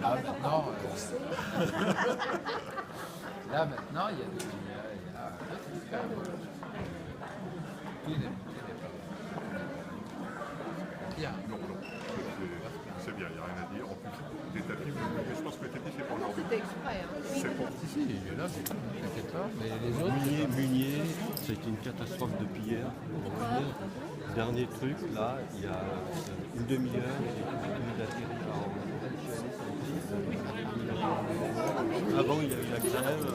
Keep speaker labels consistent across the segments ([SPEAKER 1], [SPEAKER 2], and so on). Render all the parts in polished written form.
[SPEAKER 1] Là maintenant, là maintenant, il y a des trucs. Bien.
[SPEAKER 2] Non, c'est bien, il n'y a rien à dire. En plus, les tapis, mais je pense que les tapis, c'est pour aujourd'hui.
[SPEAKER 3] C'était exprès. Hein.
[SPEAKER 2] C'est pour.
[SPEAKER 1] Si, il est là, t'inquiète pas. Mais les autres.
[SPEAKER 4] Munier, ça a été une catastrophe depuis hier. Dernier truc, là, il y a une demi-heure, j'ai eu d'atterrir en avant, il y a eu la grève.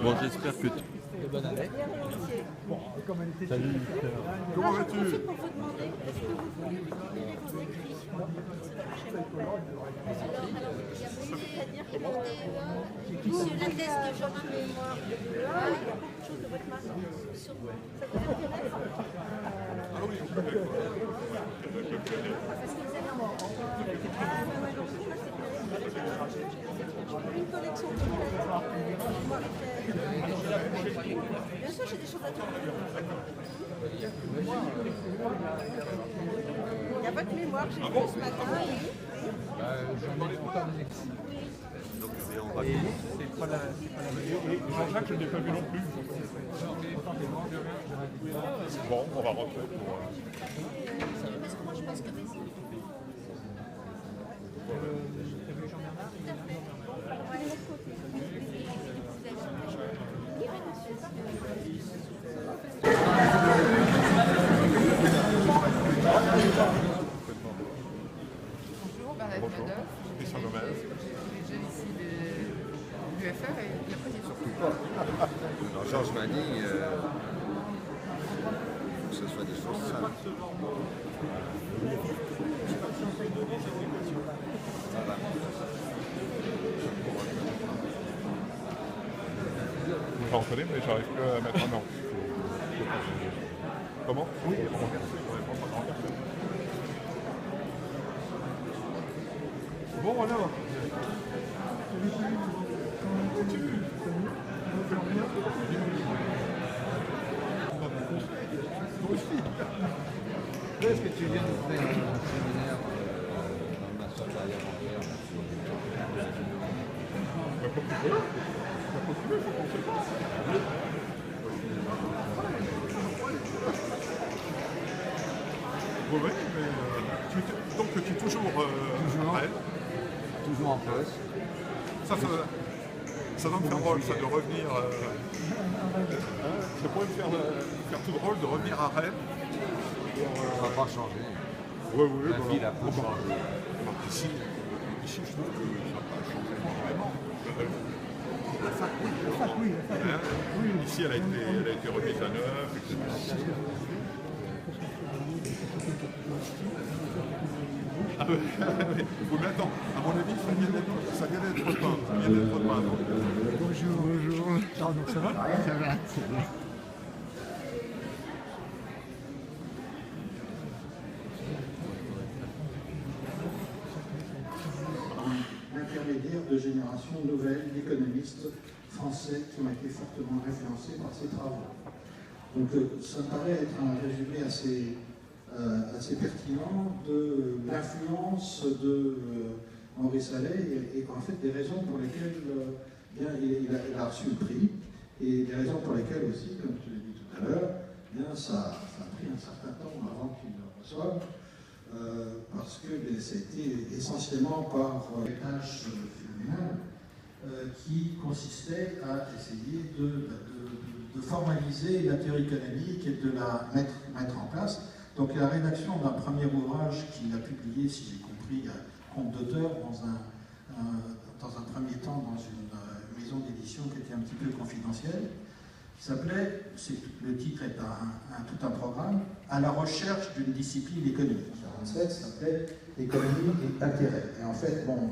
[SPEAKER 4] Bon, j'espère que...
[SPEAKER 1] Bonne année.
[SPEAKER 4] Salut.
[SPEAKER 2] Comment vas-tu?
[SPEAKER 5] Pour vous demander, est-ce que vous voulez nous donner vos écrits sur la c'est-à-dire que sur la thèse que j'aurai mémoire, il y a beaucoup de choses de votre main sur vous. Ça vous intéresse?
[SPEAKER 2] Ah oui,
[SPEAKER 5] Parce que vous avez une collection complète. Bien sûr, j'ai des choses à dire. Il y a votre mémoire que j'ai vue ce matin.
[SPEAKER 1] J'en ai encore des exils.
[SPEAKER 4] Et
[SPEAKER 2] c'est pas la. Et Jean-Jacques, je ne l'ai pas vu non plus. Bon, on va rentrer pour.
[SPEAKER 5] Parce que moi, je pense que mes
[SPEAKER 3] Bonjour, Bernadette
[SPEAKER 2] Bonjour.
[SPEAKER 3] Madoff.
[SPEAKER 2] Christian Gomez.
[SPEAKER 3] Les jeunes ici de l'UFR et la présidence.
[SPEAKER 6] Alors Georges m'a dit il faut que ce soit des choses simples. Voilà.
[SPEAKER 2] J'en connais, mais j'arrive que à mettre un nom. Comment? Oui, bon, alors.
[SPEAKER 1] Est-ce que tu viens de faire un séminaire dans le master alimentaire?
[SPEAKER 2] Oui, mais donc tu es toujours prêt.
[SPEAKER 1] Toujours en poste.
[SPEAKER 2] Ça doit me faire drôle, ça, de revenir. Ça pourrait me faire tout drôle de revenir à Rennes.
[SPEAKER 1] Ça va pas changer.
[SPEAKER 2] Oui,
[SPEAKER 1] La ville a pas changé.
[SPEAKER 2] Ici, je trouve que ça n'a pas changé vraiment. La fac, oui. Hein, ici, elle a été remise à neuf, etc. Ah oui, mais attends, à mon avis, ça vient d'être peint.
[SPEAKER 7] Bonjour. Ah, donc ça va? Ça va, c'est bien.
[SPEAKER 8] L'intermédiaire de générations nouvelles d'économistes français qui ont été fortement référencés par ces travaux. Donc ça me paraît être un résumé assez pertinent de l'influence de Maurice Allais et en fait des raisons pour lesquelles il a reçu le prix et des raisons pour lesquelles aussi, comme je l'ai dit tout à l'heure, ça a pris un certain temps avant qu'il le reçoive. Parce que c'était essentiellement par les tâches phénoménales qui consistaient à essayer de formaliser la théorie économique et de la mettre en place. Donc la rédaction d'un premier ouvrage qu'il a publié, si j'ai compris, à compte d'auteur dans un premier temps dans une maison d'édition qui était un petit peu confidentielle, s'appelait, le titre est tout un programme, à la recherche d'une discipline économique. Ça s'appelait économie et intérêt. Et en fait, bon,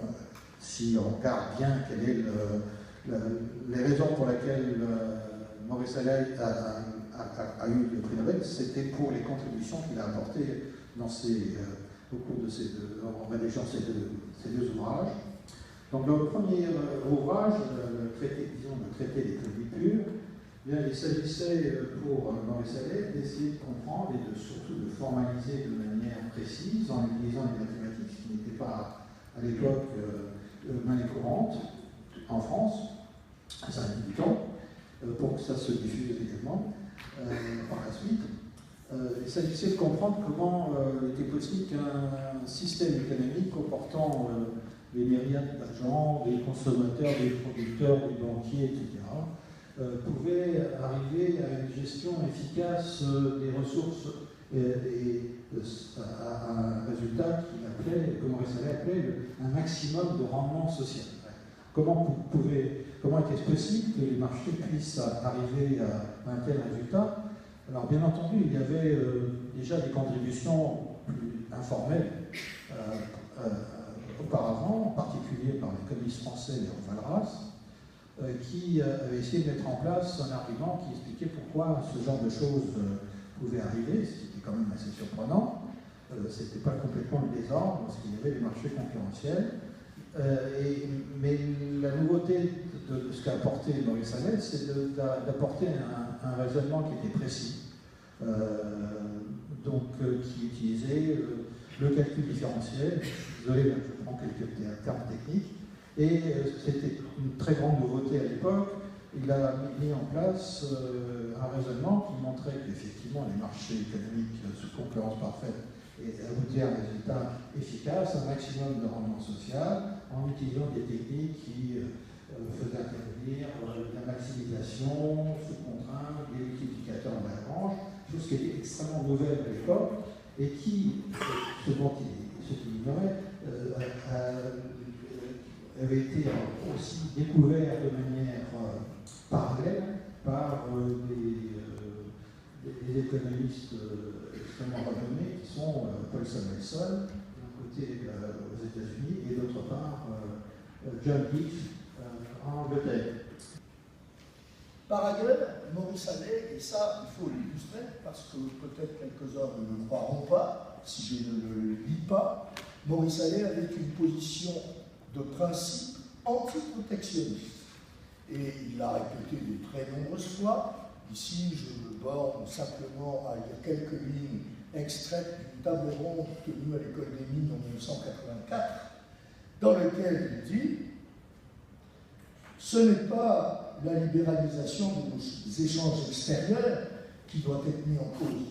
[SPEAKER 8] si on regarde bien quelles est les raisons pour lesquelles Maurice Allais a eu le prix Nobel, c'était pour les contributions qu'il a apportées au cours de en rédigeant ces deux ouvrages. Donc le premier ouvrage, le traité d'économie pure, Bien, il s'agissait pour Maurice Allais d'essayer de comprendre et surtout de formaliser de manière précise en utilisant les mathématiques, ce qui n'était pas à l'époque monnaie courante en France. Ça a mis du temps pour que ça se diffuse également par la suite. Il s'agissait de comprendre comment il était possible qu'un système économique comportant les myriades d'agents, des consommateurs, des producteurs, des banquiers, etc., pouvait arriver à une gestion efficace des ressources et à un résultat qu'il appelait, comme Maurice Allais appelait, un maximum de rendement social. Comment était-ce possible que les marchés puissent arriver à un tel résultat? Alors bien entendu, il y avait déjà des contributions plus informelles auparavant, en particulier par l'économiste français Léon Walras, qui avait essayé de mettre en place un argument qui expliquait pourquoi ce genre de choses pouvait arriver, ce qui était quand même assez surprenant. Ce n'était pas complètement le désordre, parce qu'il y avait des marchés concurrentiels. Mais la nouveauté de ce qu'a apporté Maurice Allais, c'est d'apporter un raisonnement qui était précis, qui utilisait le calcul différentiel. Désolé, je prends quelques termes techniques. Et c'était une très grande nouveauté à l'époque. Il a mis en place un raisonnement qui montrait qu'effectivement les marchés économiques sous concurrence parfaite aboutaient à un résultat efficace, un maximum de rendement social, en utilisant des techniques qui faisaient intervenir la maximisation sous contrainte, des multiplicateurs de Lagrange, chose qui était extrêmement nouvelle à l'époque et qui, ce qu'il ignorait, avait été aussi découvert de manière parallèle par des économistes extrêmement renommés qui sont Paul Samuelson, d'un côté aux États-Unis, et d'autre part John Heath en Angleterre.
[SPEAKER 9] Par ailleurs, Maurice Allais, et ça il faut l'illustrer parce que peut-être quelques-uns ne le croiront pas, si je ne le lis pas, Maurice Allais avait une position de principe anti-protectionniste. Et il l'a répété de très nombreuses fois. Ici, je me borne simplement à lire quelques lignes extraites d'une table ronde tenue à l'École des Mines en 1984, dans lequel il dit « Ce n'est pas la libéralisation de nos échanges extérieurs qui doit être mise en cause.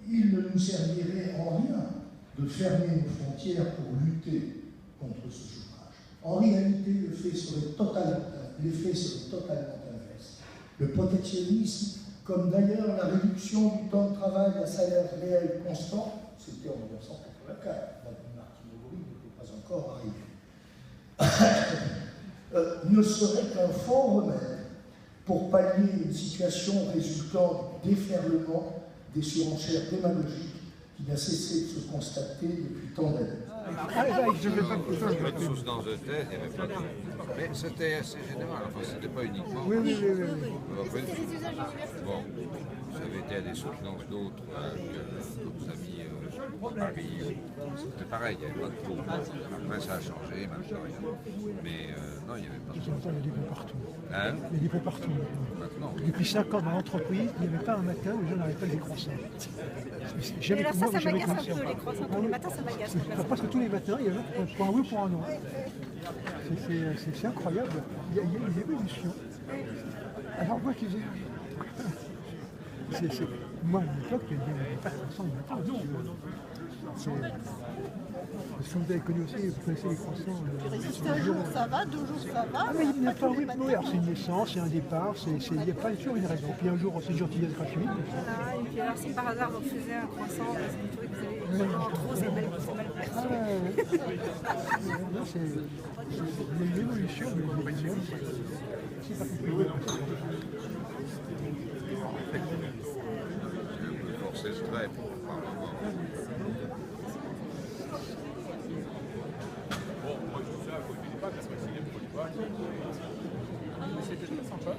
[SPEAKER 9] Il ne nous servirait en rien de fermer nos frontières pour lutter contre ce chômage. En réalité, l'effet serait totalement inverse. Le protectionnisme, comme d'ailleurs la réduction du temps de travail à salaire réel constant, c'était en 1984, Martine n'était pas encore arrivé, ne serait qu'un faux remède pour pallier une situation résultant du déferlement des surenchères démagogiques qui n'a cessé de se constater depuis tant d'années.
[SPEAKER 1] Je ne vais pas plus loin. Dans le tête, il n'y avait pas de... Mais c'était assez général, enfin, c'était pas uniquement.
[SPEAKER 7] Oui.
[SPEAKER 1] Bon, ça avait été à des soutenances d'autres, d'autres amis à Paris. C'était pareil, il n'y avait pas de taux. Après, ça a changé, maintenant, mais non, il n'y avait pas de taux.
[SPEAKER 7] Il y a des pots partout.
[SPEAKER 1] Hein?
[SPEAKER 7] Il y a des pots partout.
[SPEAKER 1] Maintenant.
[SPEAKER 7] Depuis 5 ans dans l'entreprise, il n'y avait pas un matin où les gens n'arrivaient pas des croissants.
[SPEAKER 5] Mais là, ça m'agace un peu, les croissants. Tous les matins, ça m'agace.
[SPEAKER 7] Parce que tous les matins, il y avait pour un oui ou pour un non. C'est incroyable. Il y a une évolution. Alors moi qui moi, à l'époque, il n'y avait pas de croissants le matin. Parce que vous avez connu aussi, vous connaissez les croissants.
[SPEAKER 5] Tu résistes un jour, ça va, 2 jours, ça va.
[SPEAKER 7] Ah, mais il n'y a pas oui, alors c'est une naissance, c'est un départ, il n'y a pas toujours une raison. Puis un jour, c'est gentillesse gratuite.
[SPEAKER 5] Voilà, et puis alors, si par hasard vous faisiez un croissant, parce que vous trouvez que vous avez en trop, c'est mal perçu.
[SPEAKER 7] Non, c'est une évolution, mais c'est pas compliqué.
[SPEAKER 1] C'est très bon.
[SPEAKER 2] Moi je suis ça à côté des bacs, parce que s'il est pas. C'était très sympa.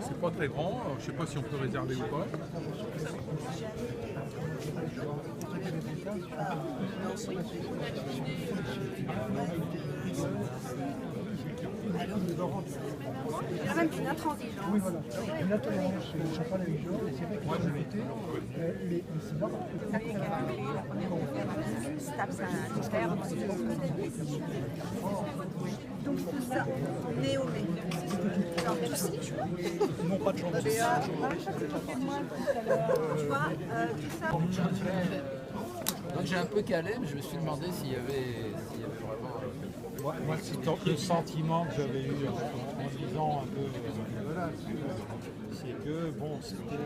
[SPEAKER 2] C'est pas très grand, je ne sais pas si on peut réserver ou pas.
[SPEAKER 5] Il y a même une intransigeance.
[SPEAKER 7] Oui, voilà. Une intolérance sur pas la vision, et c'est vrai que d'un côté, mais c'est là.
[SPEAKER 3] Ça qui a créé la première stable, c'est un expert.
[SPEAKER 5] Donc tout ça, Néomé. Alors tout ça,
[SPEAKER 7] Non, pas de chance.
[SPEAKER 5] tu vois, tout ça.
[SPEAKER 10] Donc j'ai un peu calé, mais je me suis demandé s'il y avait vraiment...
[SPEAKER 11] Moi, c'est le sentiment que j'avais eu en disant un peu, voilà, c'est que bon, c'était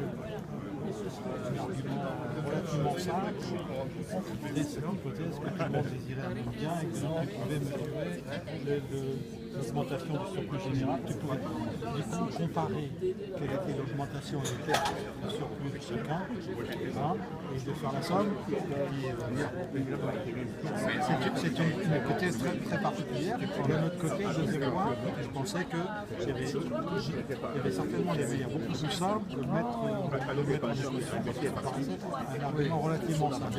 [SPEAKER 11] un argument relativement simple. L'idée, c'est l'hypothèse que tout le monde désirait un monde bien et que l'on pouvait mesurer l'augmentation du surplus général. Tu pouvais du coup comparer quelle était l'augmentation des pertes du surplus de chacun et de faire la somme. C'est une hypothèse très particulière. D'un autre côté, je pensais qu'il y avait certainement des moyens beaucoup plus simples de mettre en discussion. Ça paraissait un argument relativement simple.